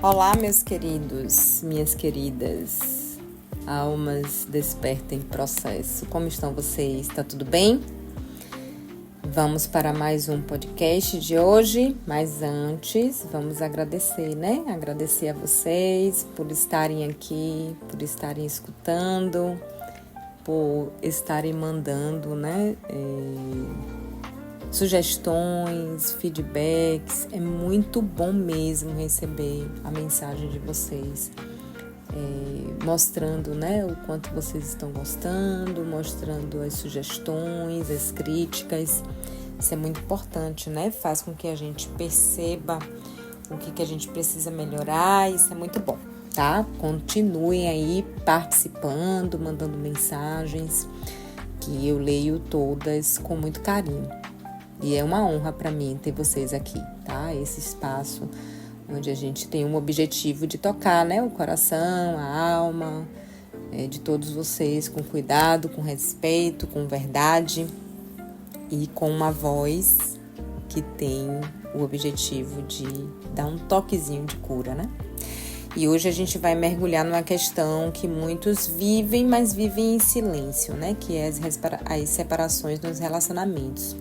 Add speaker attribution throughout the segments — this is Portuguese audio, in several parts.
Speaker 1: Olá, meus queridos, minhas queridas, almas desperta em processo. Como estão vocês? Tá tudo bem? Vamos para mais um podcast de hoje, mas antes vamos agradecer, né? Agradecer a vocês por estarem aqui, por estarem escutando, por estarem mandando, né? Sugestões, feedbacks. É muito bom mesmo receber a mensagem de vocês, mostrando, né, o quanto vocês estão gostando, mostrando as sugestões, as críticas. Isso é muito importante, né? Faz com que a gente perceba o que a gente precisa melhorar. Isso é muito bom, tá? Continuem aí participando, mandando mensagens, que eu leio todas com muito carinho. E é uma honra para mim ter vocês aqui, tá? Esse espaço onde a gente tem um objetivo de tocar, né? O coração, a alma de todos vocês com cuidado, com respeito, com verdade e com uma voz que tem o objetivo de dar um toquezinho de cura, né? E hoje a gente vai mergulhar numa questão que muitos vivem, mas vivem em silêncio, né? Que é as separações nos relacionamentos.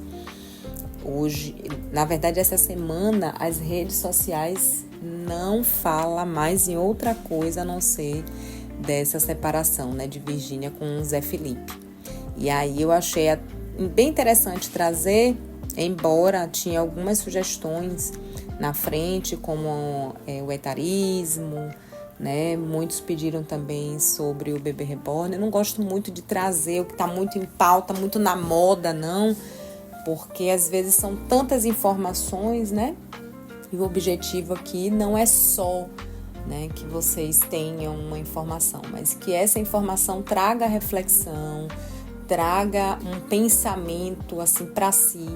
Speaker 1: Hoje, na verdade, essa semana, as redes sociais não falam mais em outra coisa a não ser dessa separação, né, de Virgínia com o Zé Felipe. E aí eu achei bem interessante trazer, embora tinha algumas sugestões na frente, como o etarismo, né? Muitos pediram também sobre o bebê reborn. Eu não gosto muito de trazer o que está muito em pauta, muito na moda, não, porque às vezes são tantas informações, né? E o objetivo aqui não é só, né, que vocês tenham uma informação, mas que essa informação traga reflexão, traga um pensamento assim para si.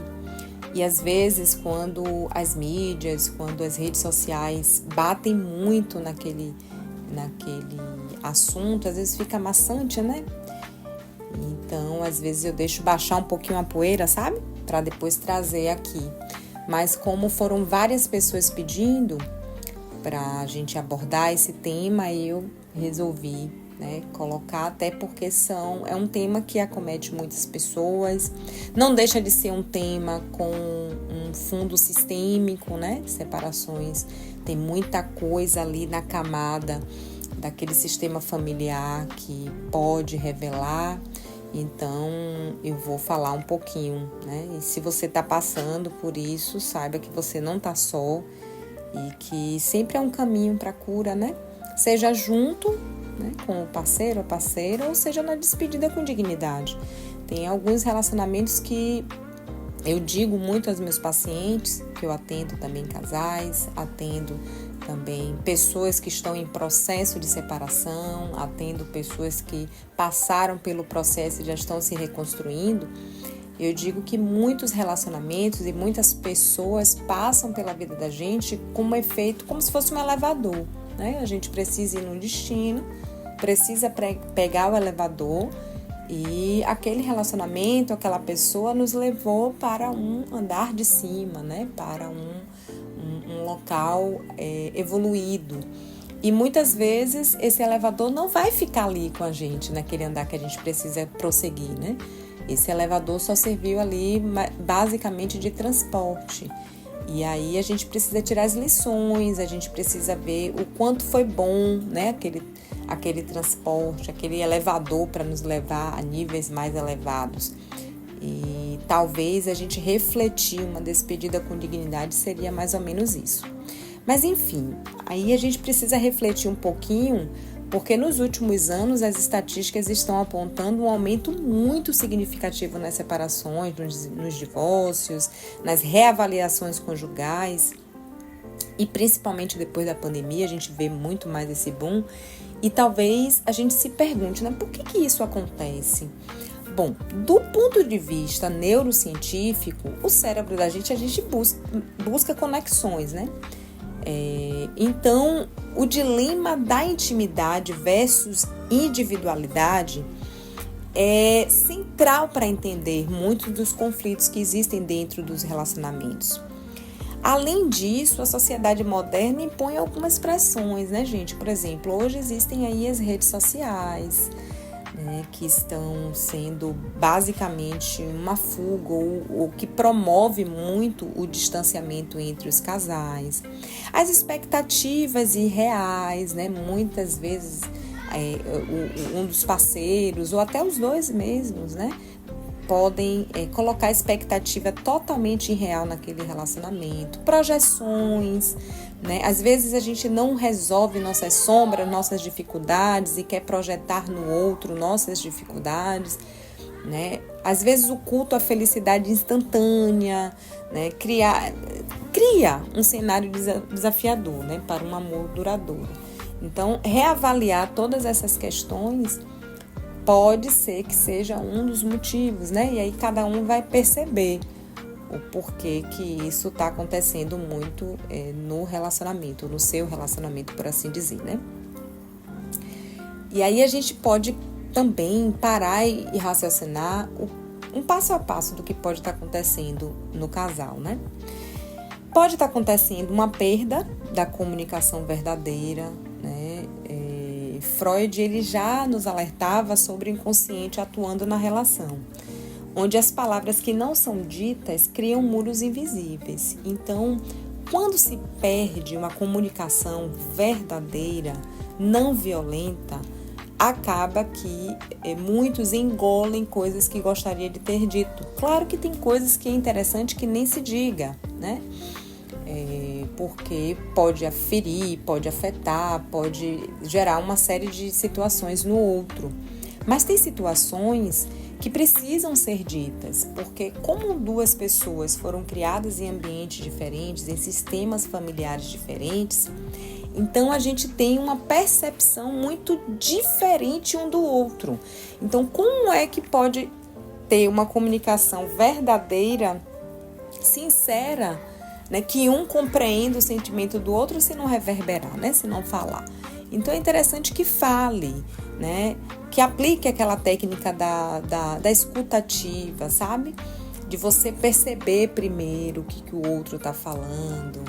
Speaker 1: E às vezes quando as mídias, quando as redes sociais batem muito naquele assunto, às vezes fica maçante, né? Então, às vezes eu deixo baixar um pouquinho a poeira, sabe? Para depois trazer aqui. Mas como foram várias pessoas pedindo para a gente abordar esse tema, eu resolvi, né, colocar, até porque é um tema que acomete muitas pessoas. Não deixa de ser um tema com um fundo sistêmico, né? Separações, tem muita coisa ali na camada daquele sistema familiar que pode revelar. Então, eu vou falar um pouquinho, né? E se você está passando por isso, saiba que você não está só e que sempre é um caminho para a cura, né? Seja junto, né, com o parceiro ou parceira, ou seja na despedida com dignidade. Tem alguns relacionamentos que eu digo muito aos meus pacientes, que eu atendo também casais, atendo também pessoas que estão em processo de separação, atendo pessoas que passaram pelo processo e já estão se reconstruindo. Eu digo que muitos relacionamentos e muitas pessoas passam pela vida da gente com um efeito como se fosse um elevador, né? A gente precisa ir num destino, precisa pegar o elevador e aquele relacionamento, aquela pessoa nos levou para um andar de cima, né? Para um local evoluído. E muitas vezes esse elevador não vai ficar ali com a gente, naquele andar que a gente precisa prosseguir, né? Esse elevador só serviu ali basicamente de transporte. E aí a gente precisa tirar as lições, a gente precisa ver o quanto foi bom, né? Aquele transporte, aquele elevador para nos levar a níveis mais elevados. E talvez a gente refletir uma despedida com dignidade seria mais ou menos isso. Mas enfim, aí a gente precisa refletir um pouquinho, porque nos últimos anos as estatísticas estão apontando um aumento muito significativo nas separações, nos divórcios, nas reavaliações conjugais. E principalmente depois da pandemia a gente vê muito mais esse boom. E talvez a gente se pergunte, né, por que isso acontece? Bom, do ponto de vista neurocientífico, o cérebro da gente, a gente busca conexões, né? Então, o dilema da intimidade versus individualidade é central para entender muitos dos conflitos que existem dentro dos relacionamentos. Além disso, a sociedade moderna impõe algumas pressões, né, gente? Por exemplo, hoje existem aí as redes sociais, né, que estão sendo basicamente uma fuga ou que promove muito o distanciamento entre os casais. As expectativas irreais, né? Muitas vezes um dos parceiros ou até os dois mesmos, né? Podem colocar expectativa totalmente irreal naquele relacionamento, projeções, né? Às vezes a gente não resolve nossas sombras, nossas dificuldades e quer projetar no outro nossas dificuldades, né? Às vezes o culto à felicidade instantânea, né? Cria um cenário desafiador, né? Para um amor duradouro. Então, reavaliar todas essas questões pode ser que seja um dos motivos, né? E aí cada um vai perceber o porquê que isso está acontecendo muito no relacionamento, no seu relacionamento, por assim dizer, né? E aí a gente pode também parar e raciocinar um passo a passo do que pode estar acontecendo no casal, né? Pode estar acontecendo uma perda da comunicação verdadeira, né? Freud ele já nos alertava sobre o inconsciente atuando na relação, onde as palavras que não são ditas criam muros invisíveis. Então, quando se perde uma comunicação verdadeira, não violenta, acaba que muitos engolem coisas que gostaria de ter dito. Claro que tem coisas que é interessante que nem se diga, né? Porque pode ferir, pode afetar, pode gerar uma série de situações no outro. Mas tem situações que precisam ser ditas, porque como duas pessoas foram criadas em ambientes diferentes, em sistemas familiares diferentes, então a gente tem uma percepção muito diferente um do outro. Então, como é que pode ter uma comunicação verdadeira, sincera, né, que um compreenda o sentimento do outro se não reverberar, né, se não falar? Então é interessante que fale, né, que aplique aquela técnica da escutativa, sabe? De você perceber primeiro o que o outro está falando,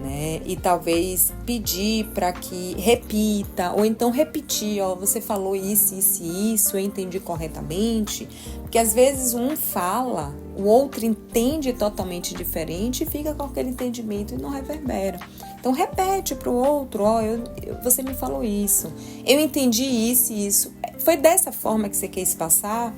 Speaker 1: né? E talvez pedir para que repita, ou então repetir, você falou isso, eu entendi corretamente. Porque às vezes um fala, o outro entende totalmente diferente e fica com aquele entendimento e não reverbera. Então repete para o outro, você me falou isso, eu entendi isso e isso. Foi dessa forma que você quis passar,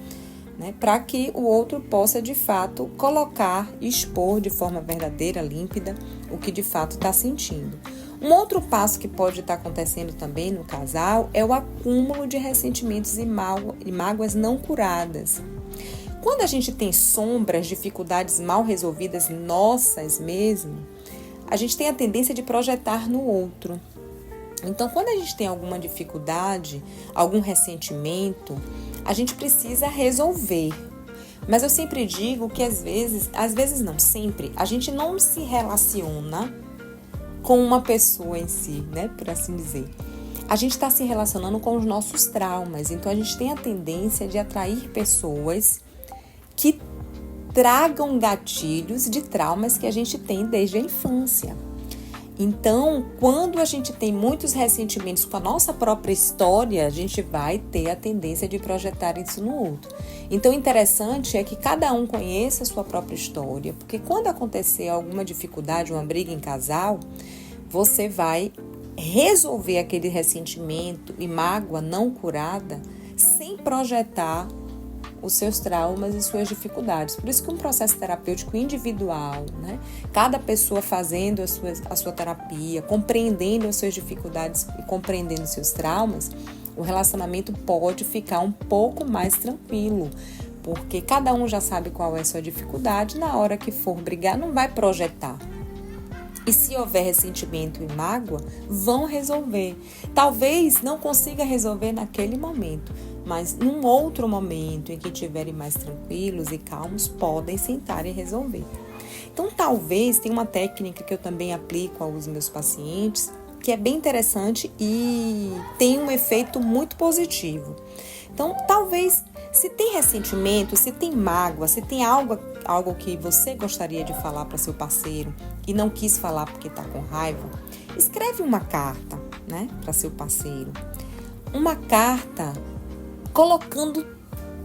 Speaker 1: né, para que o outro possa de fato colocar, expor de forma verdadeira, límpida, o que de fato está sentindo. Um outro passo que pode estar acontecendo também no casal é o acúmulo de ressentimentos e mágoas não curadas. Quando a gente tem sombras, dificuldades mal resolvidas nossas mesmo, a gente tem a tendência de projetar no outro. Então, quando a gente tem alguma dificuldade, algum ressentimento, a gente precisa resolver. Mas eu sempre digo que às vezes não, sempre, a gente não se relaciona com uma pessoa em si, né, por assim dizer. A gente está se relacionando com os nossos traumas. Então, a gente tem a tendência de atrair pessoas que tragam gatilhos de traumas que a gente tem desde a infância. Então, quando a gente tem muitos ressentimentos com a nossa própria história, a gente vai ter a tendência de projetar isso no outro. Então, o interessante é que cada um conheça a sua própria história, porque quando acontecer alguma dificuldade, uma briga em casal, você vai resolver aquele ressentimento e mágoa não curada sem projetar os seus traumas e suas dificuldades. Por isso que um processo terapêutico individual, né? Cada pessoa fazendo a sua terapia, compreendendo as suas dificuldades e compreendendo os seus traumas, o relacionamento pode ficar um pouco mais tranquilo, porque cada um já sabe qual é a sua dificuldade, na hora que for brigar não vai projetar. E se houver ressentimento e mágoa, vão resolver. Talvez não consiga resolver naquele momento, mas num outro momento em que estiverem mais tranquilos e calmos, podem sentar e resolver. Então, talvez tenha uma técnica que eu também aplico aos meus pacientes, que é bem interessante e tem um efeito muito positivo. Então, talvez Se tem ressentimento, se tem mágoa, se tem algo que você gostaria de falar para seu parceiro e não quis falar porque está com raiva, escreve uma carta, né, para seu parceiro. Uma carta colocando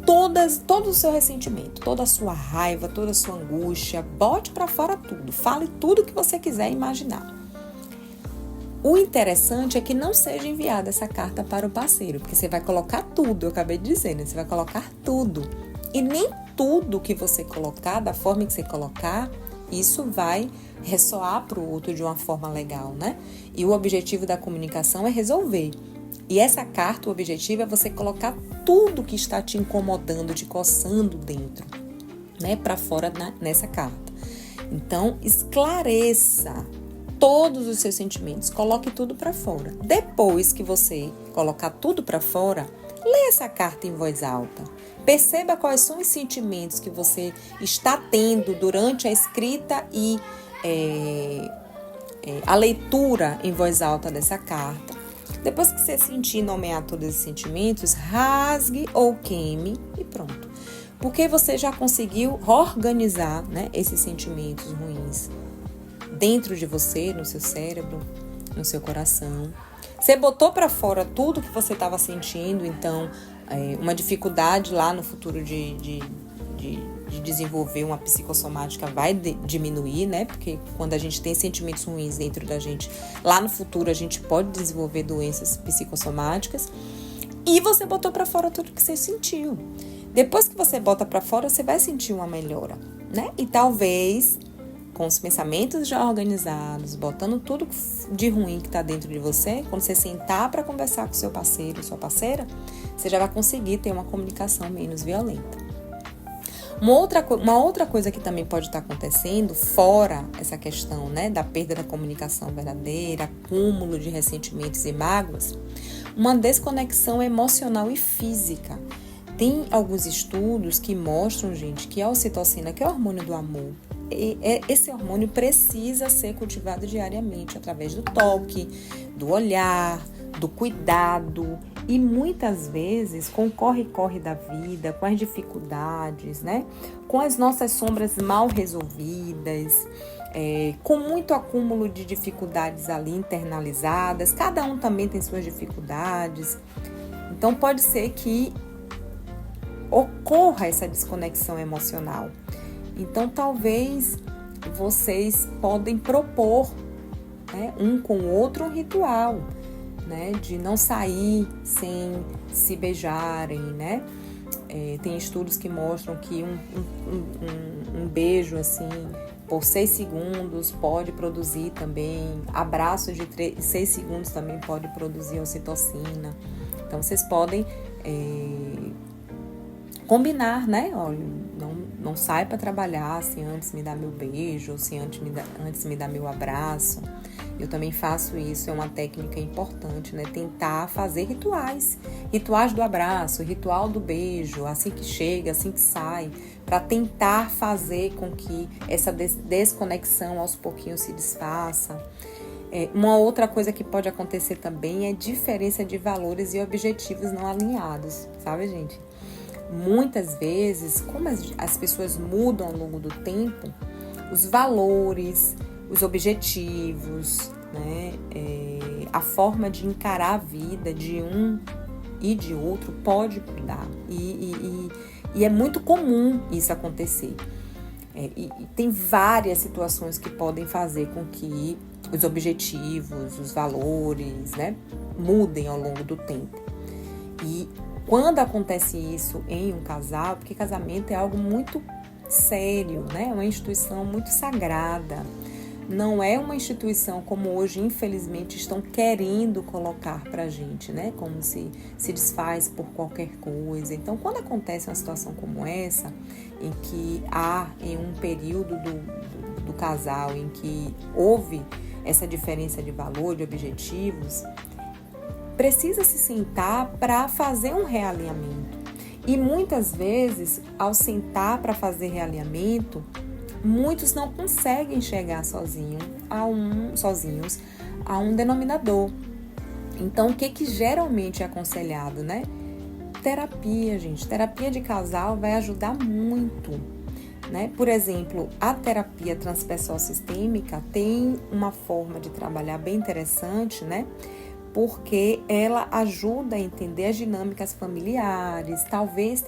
Speaker 1: todo o seu ressentimento, toda a sua raiva, toda a sua angústia. Bote para fora tudo. Fale tudo que você quiser imaginar. O interessante é que não seja enviada essa carta para o parceiro, porque você vai colocar tudo, eu acabei de dizer, né? Você vai colocar tudo. E nem tudo que você colocar, da forma que você colocar, isso vai ressoar para o outro de uma forma legal, né? E o objetivo da comunicação é resolver. E essa carta, o objetivo é você colocar tudo que está te incomodando, te coçando dentro, né? Para fora nessa carta. Então, esclareça todos os seus sentimentos, coloque tudo para fora. Depois que você colocar tudo para fora, lê essa carta em voz alta. Perceba quais são os sentimentos que você está tendo durante a escrita e a leitura em voz alta dessa carta. Depois que você sentir e nomear todos esses sentimentos, rasgue ou queime e pronto. Porque você já conseguiu organizar, né, esses sentimentos ruins dentro de você, no seu cérebro, no seu coração. Você botou para fora tudo que você estava sentindo, então uma dificuldade lá no futuro de desenvolver uma psicossomática vai diminuir, né? Porque quando a gente tem sentimentos ruins dentro da gente, lá no futuro a gente pode desenvolver doenças psicossomáticas. E você botou para fora tudo que você sentiu. Depois que você bota para fora, você vai sentir uma melhora, né? E talvez, com os pensamentos já organizados, botando tudo de ruim que está dentro de você, quando você sentar para conversar com seu parceiro, sua parceira, você já vai conseguir ter uma comunicação menos violenta. Uma outra coisa que também pode estar acontecendo, fora essa questão, né, da perda da comunicação verdadeira, acúmulo de ressentimentos e mágoas, uma desconexão emocional e física. Tem alguns estudos que mostram, gente, que a ocitocina, que é o hormônio do amor, esse hormônio precisa ser cultivado diariamente através do toque, do olhar, do cuidado e muitas vezes com o corre-corre da vida, com as dificuldades, né? Com as nossas sombras mal resolvidas, com muito acúmulo de dificuldades ali internalizadas, cada um também tem suas dificuldades, então pode ser que ocorra essa desconexão emocional. Então, talvez vocês podem propor, né, um com o outro um ritual, né, de não sair sem se beijarem, né? Tem estudos que mostram que um beijo, assim, por 6 segundos pode produzir também, abraços de 6 segundos também pode produzir ocitocina. Então, vocês podem combinar, né? Olha, não sai para trabalhar se antes me dá meu beijo, ou se antes me dá meu abraço. Eu também faço isso, é uma técnica importante, né? Tentar fazer rituais do abraço, ritual do beijo, assim que chega, assim que sai, para tentar fazer com que essa desconexão aos pouquinhos se desfaça. Uma outra coisa que pode acontecer também é diferença de valores e objetivos não alinhados, sabe, gente? Muitas vezes, como as pessoas mudam ao longo do tempo, os valores, os objetivos, né, a forma de encarar a vida de um e de outro pode mudar. E é muito comum isso acontecer. E tem várias situações que podem fazer com que os objetivos, os valores, né, mudem ao longo do tempo. E quando acontece isso em um casal, porque casamento é algo muito sério, né? É uma instituição muito sagrada. Não é uma instituição como hoje, infelizmente, estão querendo colocar pra gente, né? Como se desfaz por qualquer coisa. Então, quando acontece uma situação como essa, em que há em um período do casal em que houve essa diferença de valor, de objetivos, precisa se sentar para fazer um realinhamento. E muitas vezes, ao sentar para fazer realinhamento, muitos não conseguem chegar sozinhos a um denominador. Então, o que geralmente é aconselhado, né? terapia, gente. Terapia de casal vai ajudar muito, né? Por exemplo, a terapia transpessoal sistêmica tem uma forma de trabalhar bem interessante, né? Porque ela ajuda a entender as dinâmicas familiares, talvez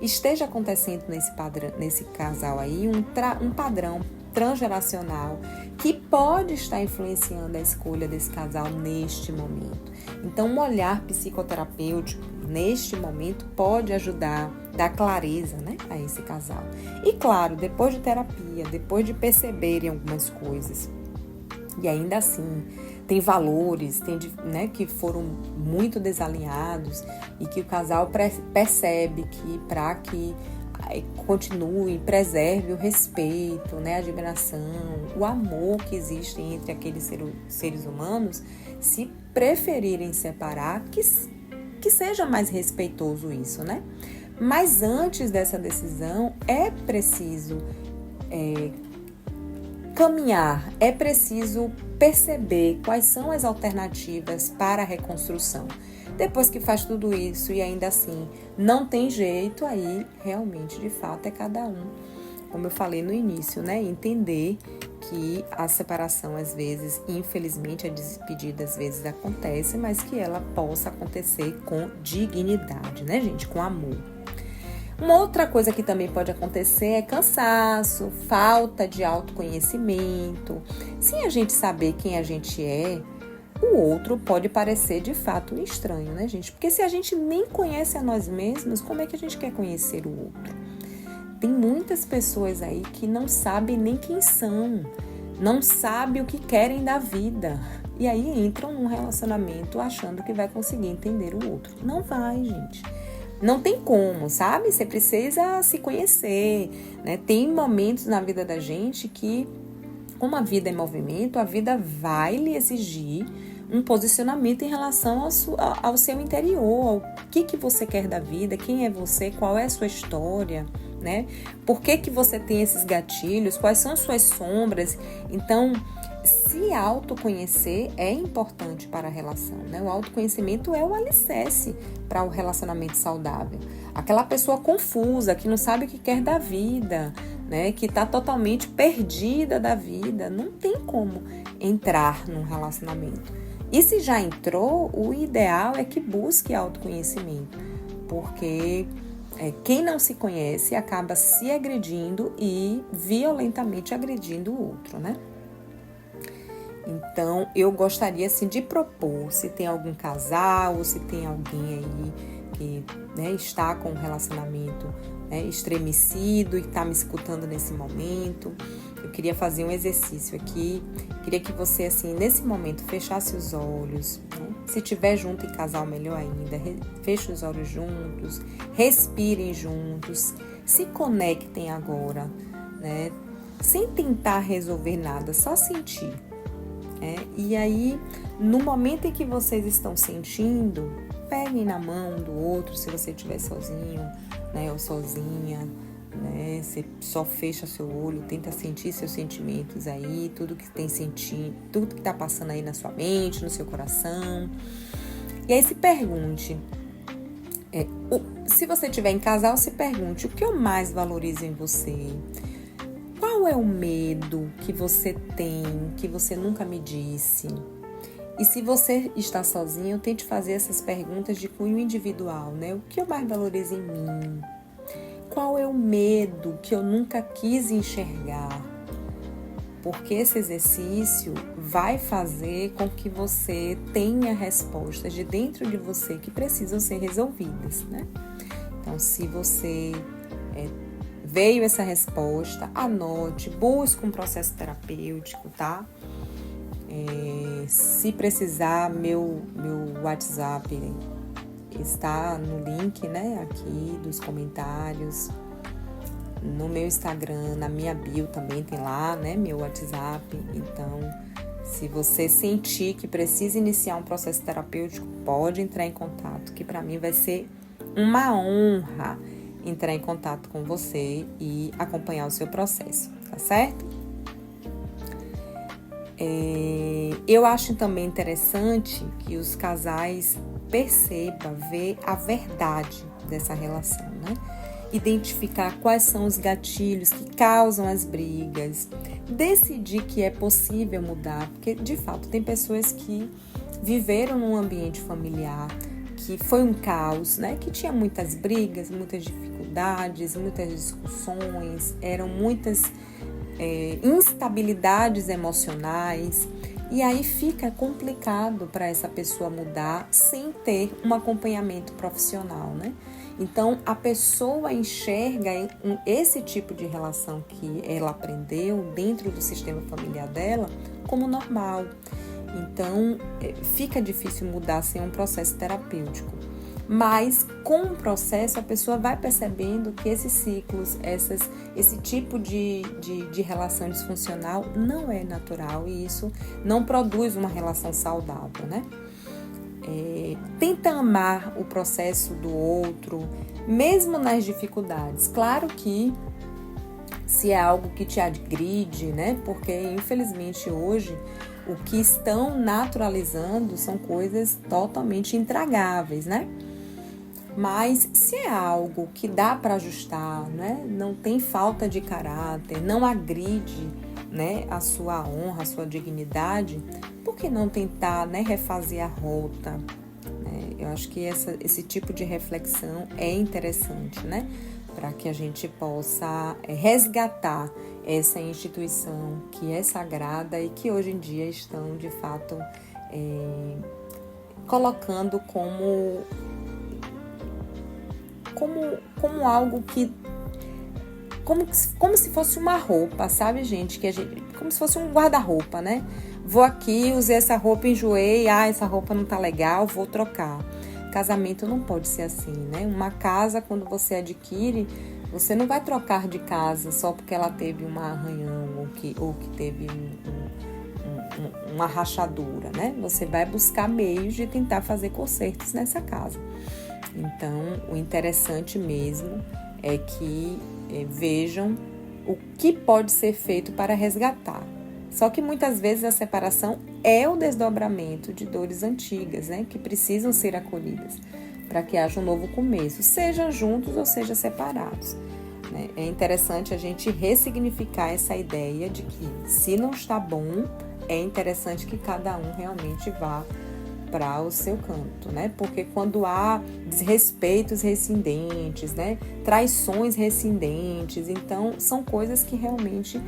Speaker 1: esteja acontecendo nesse casal aí um padrão transgeracional que pode estar influenciando a escolha desse casal neste momento. Então, um olhar psicoterapêutico neste momento pode ajudar, dar clareza, né, a esse casal. E claro, depois de terapia, depois de perceberem algumas coisas, e ainda assim tem valores, né, que foram muito desalinhados e que o casal percebe que para que continue, preserve o respeito, né, a admiração, o amor que existe entre aqueles seres humanos, se preferirem separar, que seja mais respeitoso isso, né? Mas antes dessa decisão é preciso caminhar, é preciso perceber quais são as alternativas para a reconstrução. Depois que faz tudo isso e ainda assim não tem jeito, aí realmente, de fato, é cada um, como eu falei no início, né? Entender que a separação, às vezes, infelizmente, a despedida às vezes acontece, mas que ela possa acontecer com dignidade, né, gente? Com amor. Uma outra coisa que também pode acontecer é cansaço, falta de autoconhecimento. Sem a gente saber quem a gente é, o outro pode parecer de fato um estranho, né, gente? Porque se a gente nem conhece a nós mesmos, como é que a gente quer conhecer o outro? Tem muitas pessoas aí que não sabem nem quem são, não sabem o que querem da vida. E aí entram num relacionamento achando que vai conseguir entender o outro. Não vai, gente. Não tem como, sabe? Você precisa se conhecer, né? Tem momentos na vida da gente que, como a vida é movimento, a vida vai lhe exigir um posicionamento em relação ao seu interior, ao que você quer da vida, quem é você, qual é a sua história, né? Por que você tem esses gatilhos, quais são suas sombras. Então, se autoconhecer é importante para a relação, né? O autoconhecimento é o alicerce para o relacionamento saudável. Aquela pessoa confusa, que não sabe o que quer da vida, né? Que está totalmente perdida da vida, não tem como entrar num relacionamento. E se já entrou, o ideal é que busque autoconhecimento, porque quem não se conhece acaba se agredindo e violentamente agredindo o outro, né? Então, eu gostaria, assim, de propor, se tem algum casal, se tem alguém aí que, né, está com um relacionamento, né, estremecido e está me escutando nesse momento, eu queria fazer um exercício aqui, queria que você, assim, nesse momento, fechasse os olhos, né? Se tiver junto em casal, melhor ainda, feche os olhos juntos, respirem juntos, se conectem agora, né? Sem tentar resolver nada, só sentir. E aí, no momento em que vocês estão sentindo, peguem na mão do outro, se você estiver sozinho, né, ou sozinha, né, você só fecha seu olho, tenta sentir seus sentimentos aí, tudo que tem sentido, tudo que está passando aí na sua mente, no seu coração. E aí se pergunte, se você estiver em casal, se pergunte, o que eu mais valorizo em você? Qual é o medo que você tem, que você nunca me disse? E se você está sozinho, tente fazer essas perguntas de cunho individual, né? O que eu mais valorizo em mim? Qual é o medo que eu nunca quis enxergar? Porque esse exercício vai fazer com que você tenha respostas de dentro de você que precisam ser resolvidas, né? Então, se você veio essa resposta, anote, busque um processo terapêutico, tá? Se precisar, meu WhatsApp está no link, né, aqui dos comentários. No meu Instagram, na minha bio também tem lá, né, meu WhatsApp. Então, se você sentir que precisa iniciar um processo terapêutico, pode entrar em contato, que para mim vai ser uma honra entrar em contato com você e acompanhar o seu processo, tá certo? Eu acho também interessante que os casais perceba, vê a verdade dessa relação, né? Identificar quais são os gatilhos que causam as brigas, decidir que é possível mudar, porque de fato tem pessoas que viveram num ambiente familiar que foi um caos, né? Que tinha muitas brigas, muitas dificuldades, muitas discussões, eram muitas instabilidades emocionais, e aí fica complicado para essa pessoa mudar sem ter um acompanhamento profissional, né? Então, a pessoa enxerga esse tipo de relação que ela aprendeu dentro do sistema familiar dela como normal. Então, fica difícil mudar sem um processo terapêutico. Mas, com o processo, a pessoa vai percebendo que esses ciclos, esse tipo de relação disfuncional não é natural e isso não produz uma relação saudável, né? Tenta amar o processo do outro, mesmo nas dificuldades. Claro que se é algo que te agride, né? Porque, infelizmente, hoje, o que estão naturalizando são coisas totalmente intragáveis, né? Mas se é algo que dá para ajustar, né? Não tem falta de caráter, não agride, né, a sua honra, a sua dignidade, por que não tentar, né, refazer a rota? Né? Eu acho que esse tipo de reflexão é interessante, né? Para que a gente possa resgatar essa instituição que é sagrada e que hoje em dia estão, de fato, colocando como algo que... Como se fosse uma roupa, sabe, gente? Como se fosse um guarda-roupa, né? Vou aqui, usei essa roupa, enjoei, essa roupa não tá legal, vou trocar. Casamento não pode ser assim, né? Uma casa, quando você adquire, você não vai trocar de casa só porque ela teve um arranhão ou que teve uma rachadura, né? Você vai buscar meios de tentar fazer consertos nessa casa. Então, o interessante mesmo é que vejam o que pode ser feito para resgatar. Só que muitas vezes a separação é o desdobramento de dores antigas, né, que precisam ser acolhidas para que haja um novo começo, seja juntos ou seja separados. Né? É interessante a gente ressignificar essa ideia de que se não está bom, é interessante que cada um realmente vá para o seu canto, né? Porque quando há desrespeitos rescindentes, né? Traições rescindentes, então são coisas que realmente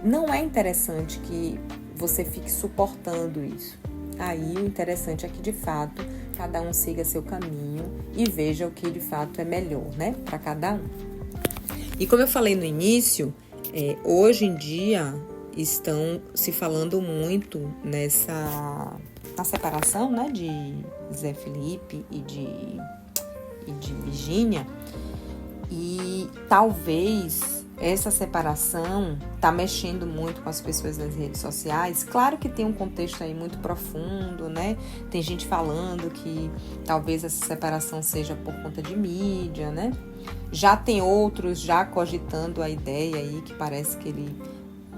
Speaker 1: não é interessante que você fique suportando isso. Aí o interessante é que de fato cada um siga seu caminho e veja o que de fato é melhor, né? Para cada um. E como eu falei no início, hoje em dia estão se falando muito na separação, né, de Zé Felipe e de Virgínia, e talvez essa separação está mexendo muito com as pessoas nas redes sociais. Claro que tem um contexto aí muito profundo, né? Tem gente falando que talvez essa separação seja por conta de mídia, né? Já tem outros já cogitando a ideia aí que parece que ele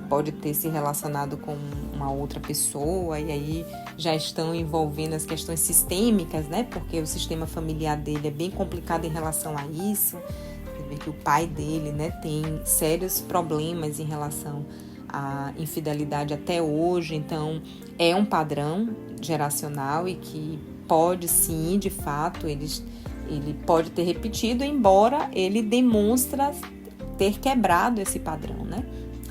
Speaker 1: pode ter se relacionado com uma outra pessoa e aí já estão envolvendo as questões sistêmicas, né? Porque o sistema familiar dele é bem complicado em relação a isso. Você vê que o pai dele, né, tem sérios problemas em relação à infidelidade até hoje. Então, é um padrão geracional e que pode sim, de fato, ele pode ter repetido, embora ele demonstra ter quebrado esse padrão, né?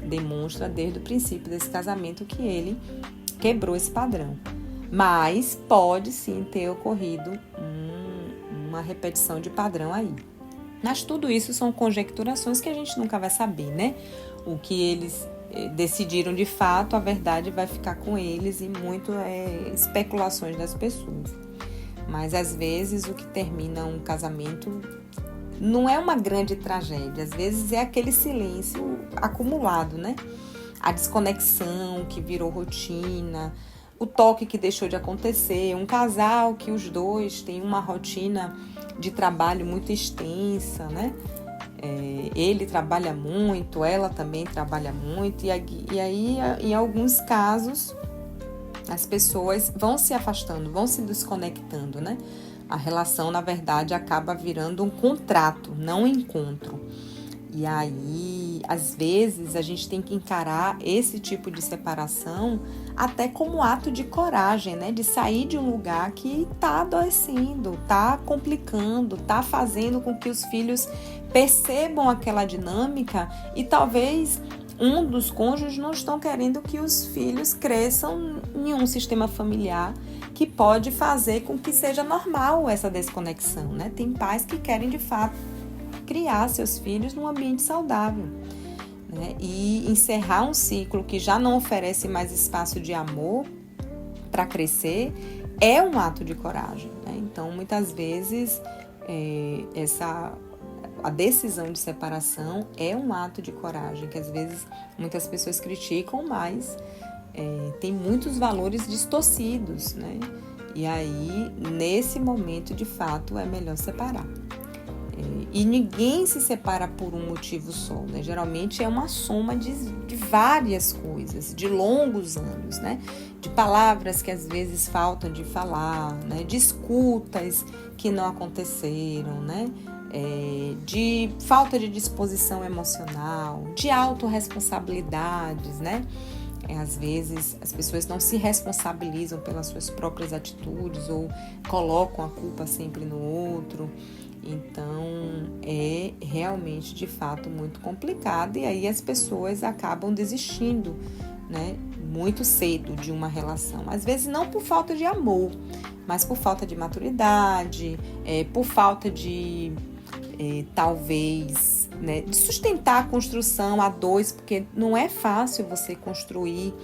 Speaker 1: Demonstra desde o princípio desse casamento que ele quebrou esse padrão. Mas pode sim ter ocorrido uma repetição de padrão aí. Mas tudo isso são conjecturações que a gente nunca vai saber, né? O que eles decidiram de fato, a verdade vai ficar com eles e muito especulações das pessoas. Mas às vezes o que termina um casamento não é uma grande tragédia, às vezes é aquele silêncio acumulado, né? A desconexão que virou rotina, o toque que deixou de acontecer, um casal que os dois têm uma rotina de trabalho muito extensa, né? Ele trabalha muito, ela também trabalha muito, e aí, em alguns casos, as pessoas vão se afastando, vão se desconectando, né? A relação, na verdade, acaba virando um contrato, não um encontro. E aí, às vezes, a gente tem que encarar esse tipo de separação até como ato de coragem, né? De sair de um lugar que está adoecendo, está complicando, está fazendo com que os filhos percebam aquela dinâmica e talvez um dos cônjuges não estão querendo que os filhos cresçam em um sistema familiar que pode fazer com que seja normal essa desconexão, né? Tem pais que querem, de fato, criar seus filhos num ambiente saudável, né? E encerrar um ciclo que já não oferece mais espaço de amor para crescer é um ato de coragem, né? Então, muitas vezes, a decisão de separação é um ato de coragem, que às vezes muitas pessoas criticam, mas tem muitos valores distorcidos, né? E aí, nesse momento, de fato, é melhor separar. E ninguém se separa por um motivo só, né? Geralmente é uma soma de várias coisas, de longos anos, né? De palavras que às vezes faltam de falar, né? De escutas que não aconteceram, né? De falta de disposição emocional, de autorresponsabilidades, né? Às vezes as pessoas não se responsabilizam pelas suas próprias atitudes ou colocam a culpa sempre no outro. Então, é realmente, de fato, muito complicado e aí as pessoas acabam desistindo, né, muito cedo de uma relação. Às vezes não por falta de amor, mas por falta de maturidade, por falta de, talvez, né, de sustentar a construção a dois, porque não é fácil você construir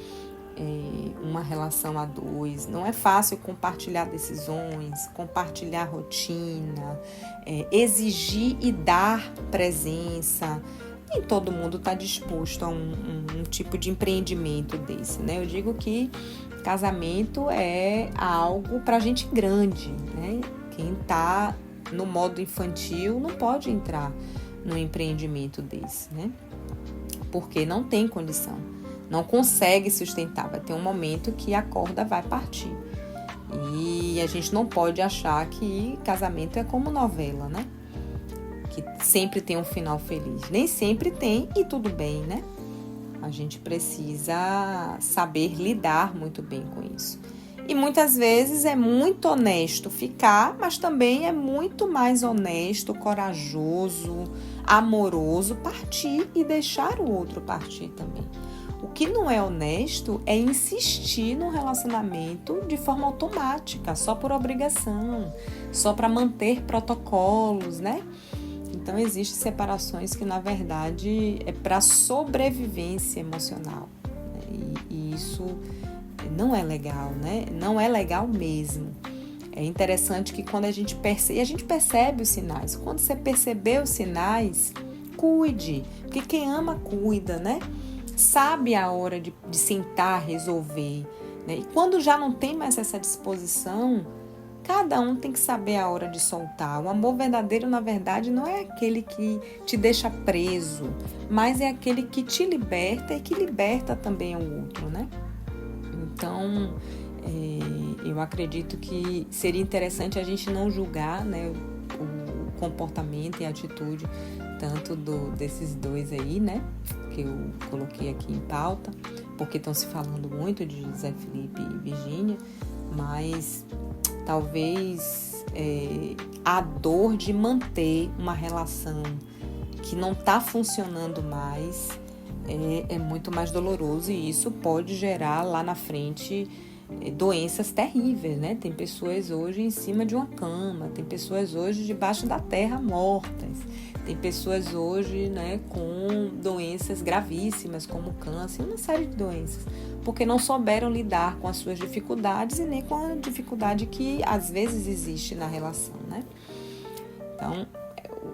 Speaker 1: uma relação a dois, não é fácil compartilhar decisões, compartilhar rotina, exigir e dar presença. Nem todo mundo está disposto a um tipo de empreendimento desse, né? Eu digo que casamento é algo para gente grande, né? Quem está no modo infantil não pode entrar num empreendimento desse, né? Porque não tem condição. Não consegue sustentar, vai ter um momento que a corda vai partir. E a gente não pode achar que casamento é como novela, né? Que sempre tem um final feliz. Nem sempre tem e tudo bem, né? A gente precisa saber lidar muito bem com isso. E muitas vezes é muito honesto ficar, mas também é muito mais honesto, corajoso, amoroso partir e deixar o outro partir também. O que não é honesto é insistir no relacionamento de forma automática, só por obrigação, só para manter protocolos, né? Então, existem separações que, na verdade, é para sobrevivência emocional, né? E isso não é legal, né? Não é legal mesmo. É interessante que quando a gente percebe os sinais. Quando você perceber os sinais, cuide, porque quem ama cuida, né? Sabe a hora de sentar, resolver, né? E quando já não tem mais essa disposição, cada um tem que saber a hora de soltar. O amor verdadeiro, na verdade, não é aquele que te deixa preso, mas é aquele que te liberta e que liberta também o outro, né? Então, eu acredito que seria interessante a gente não julgar, né, o comportamento e a atitude tanto desses dois aí, né, que eu coloquei aqui em pauta, porque estão se falando muito de Zé Felipe e Virgínia, mas talvez a dor de manter uma relação que não está funcionando mais é muito mais doloroso e isso pode gerar lá na frente doenças terríveis, né? Tem pessoas hoje em cima de uma cama, tem pessoas hoje debaixo da terra mortas, tem pessoas hoje, né, com doenças gravíssimas como câncer, uma série de doenças, porque não souberam lidar com as suas dificuldades e nem com a dificuldade que às vezes existe na relação, né? Então,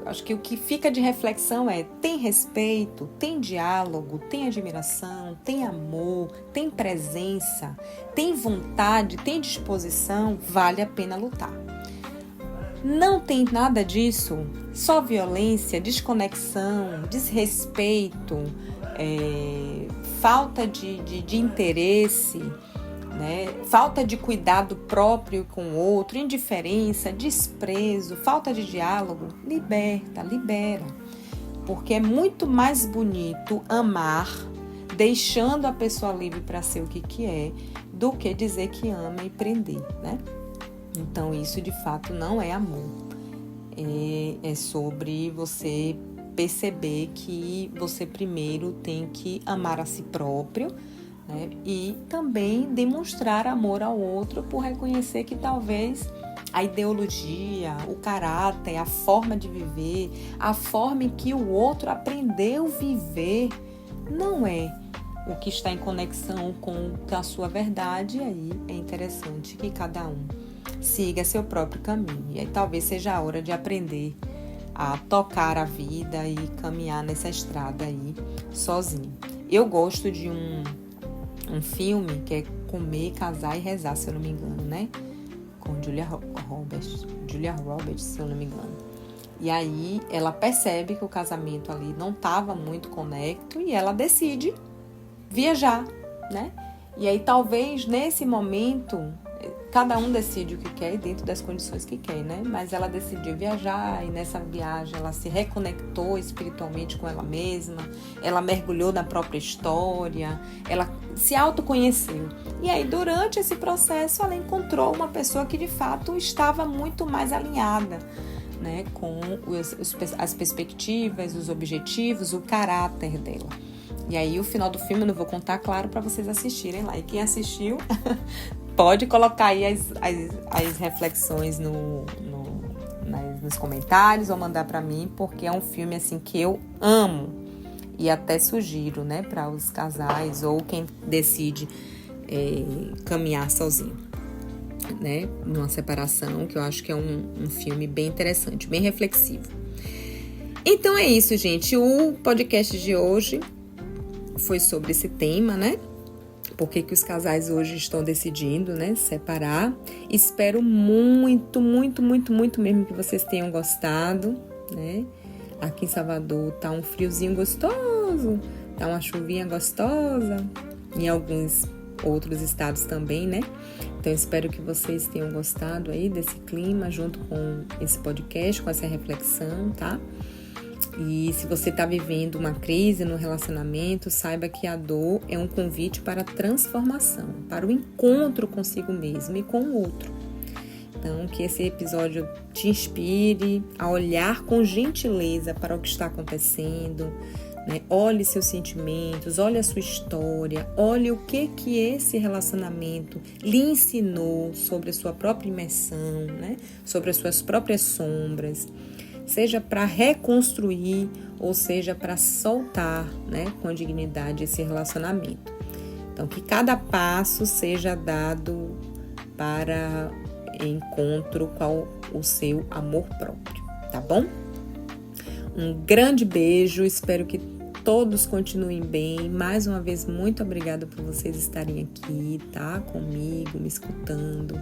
Speaker 1: acho que o que fica de reflexão é: tem respeito, tem diálogo, tem admiração, tem amor, tem presença, tem vontade, tem disposição, vale a pena lutar. Não tem nada disso, só violência, desconexão, desrespeito, falta de interesse, né? Falta de cuidado próprio com o outro, indiferença, desprezo, falta de diálogo, libera. Porque é muito mais bonito amar, deixando a pessoa livre para ser o que é, do que dizer que ama e prender, né? Então isso de fato não é amor. É sobre você perceber que você primeiro tem que amar a si próprio, né? E também demonstrar amor ao outro por reconhecer que talvez a ideologia, o caráter, a forma de viver, a forma em que o outro aprendeu a viver não é o que está em conexão com a sua verdade. E aí é interessante que cada um siga seu próprio caminho. E aí talvez seja a hora de aprender a tocar a vida e caminhar nessa estrada aí sozinho. Eu gosto de um filme que é Comer, Casar e Rezar, se eu não me engano, né? Com Julia Roberts, se eu não me engano. E aí ela percebe que o casamento ali não estava muito conecto e ela decide viajar, né? E aí talvez nesse momento cada um decide o que quer dentro das condições que quer, né? Mas ela decidiu viajar e nessa viagem ela se reconectou espiritualmente com ela mesma, ela mergulhou na própria história, ela se autoconheceu. E aí durante esse processo ela encontrou uma pessoa que de fato estava muito mais alinhada, né? Com as perspectivas, os objetivos, o caráter dela. E aí o final do filme eu não vou contar, claro, para vocês assistirem lá. E quem assistiu pode colocar aí as reflexões nos comentários ou mandar para mim, porque é um filme assim que eu amo e até sugiro, né, para os casais ou quem decide caminhar sozinho, né, numa separação, que eu acho que é um filme bem interessante, bem reflexivo. Então é isso, gente. O podcast de hoje foi sobre esse tema, né? Por que os casais hoje estão decidindo, né, separar. Espero muito mesmo que vocês tenham gostado, né? Aqui em Salvador tá um friozinho gostoso, tá uma chuvinha gostosa, em alguns outros estados também, né? Então espero que vocês tenham gostado aí desse clima junto com esse podcast, com essa reflexão, tá? E se você está vivendo uma crise no relacionamento, saiba que a dor é um convite para a transformação, para o encontro consigo mesmo e com o outro. Então, que esse episódio te inspire a olhar com gentileza para o que está acontecendo, né? Olhe seus sentimentos, olhe a sua história, olhe o que esse relacionamento lhe ensinou sobre a sua própria imersão, né? Sobre as suas próprias sombras. Seja para reconstruir ou seja para soltar, né, com dignidade esse relacionamento. Então, que cada passo seja dado para encontro com o seu amor próprio, tá bom? Um grande beijo, espero que todos continuem bem. Mais uma vez, muito obrigada por vocês estarem aqui, tá? Comigo, me escutando,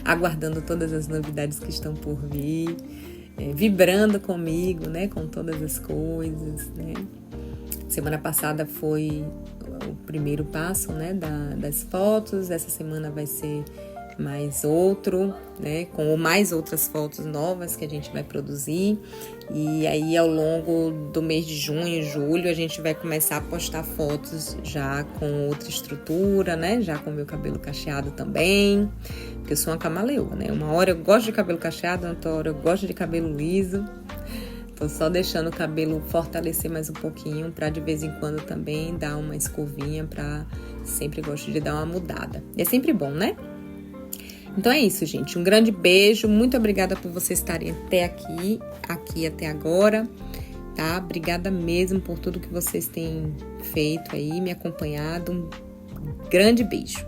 Speaker 1: aguardando todas as novidades que estão por vir. Vibrando comigo, né, com todas as coisas, né. Semana passada foi o primeiro passo, né, das fotos. Essa semana vai ser mais outro, né, com mais outras fotos novas que a gente vai produzir. E aí ao longo do mês de junho e julho a gente vai começar a postar fotos já com outra estrutura, né, já com o meu cabelo cacheado também, porque eu sou uma camaleoa, né, uma hora eu gosto de cabelo cacheado, outra hora eu gosto de cabelo liso. Tô só deixando o cabelo fortalecer mais um pouquinho para de vez em quando também dar uma escovinha, para sempre gosto de dar uma mudada. E é sempre bom, né? Então é isso, gente. Um grande beijo. Muito obrigada por vocês estarem aqui até agora, tá? Obrigada mesmo por tudo que vocês têm feito aí, me acompanhado. Um grande beijo.